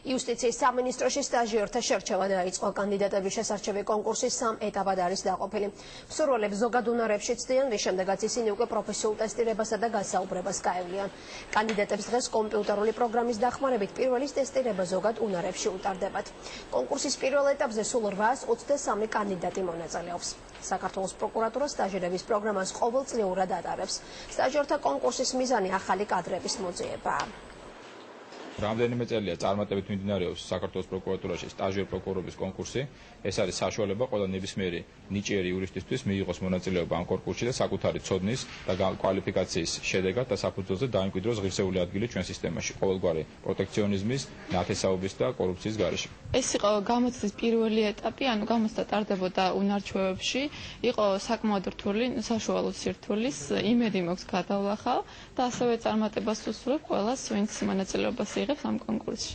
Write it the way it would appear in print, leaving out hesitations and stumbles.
იუსტიციის სამინისტროში სტაჟიორთა შერჩევა დაიწყო. კანდიდატების შესარჩევი კონკურსი 3 ეტაპად არის დაყოფილი. მსურველებს ზოგად უნარებში ცდიან, რის შემდეგაც ისინი უკვე პროფესიულ ტესტირებასა და გასაუბრებას გაევლიან. კანდიდატებს დღეს კომპიუტერული პროგრამის დახმარებით პირველი ტესტირება ზოგად უნარებში უტარდებათ. კონკურსის პირველ ეტაპზე სულ 823 კანდიდატი მონაწილეობს. საქართველოს პროკურატურა სტაჟირების პროგრამას ყოველწლიურად ატარებს. სტაჟიორთა კონკურსის მიზანი ახალი კადრების მოძიებაა. რამდენიმე წელია წარმატებით მიმდინარეობს საქართველოს პროკურატურაში სტაჟიორ პროკურორის კონკურსი. ეს არის საშუალება ყველა ნებისმიერი ნიჭიერი იურისტისთვის მიიღოს მონაწილეობა ამ კონკურსში და საკუთარი ცოდნის და კვალიფიკაციის შედეგად და საფუძველზე დაიმკვიდროს ღირსეული ადგილი ჩვენ სისტემაში ყოველგვარი პროტექციონიზმის, ნათესაობის და კორუფციის გარეშე. ეს იყო გამოცდის პირველი ეტაპი, ანუ გამოცდა ტარდებოდა უნარჩვევებში, იყო საკმაოდ რთული, საშუალო სირთულის, იმედი მაქვს გადავლახავ და ასევე წარმატებას უსურვებ ყველას, ვინც მონაწილეობას იღებს ამ კონკურსში.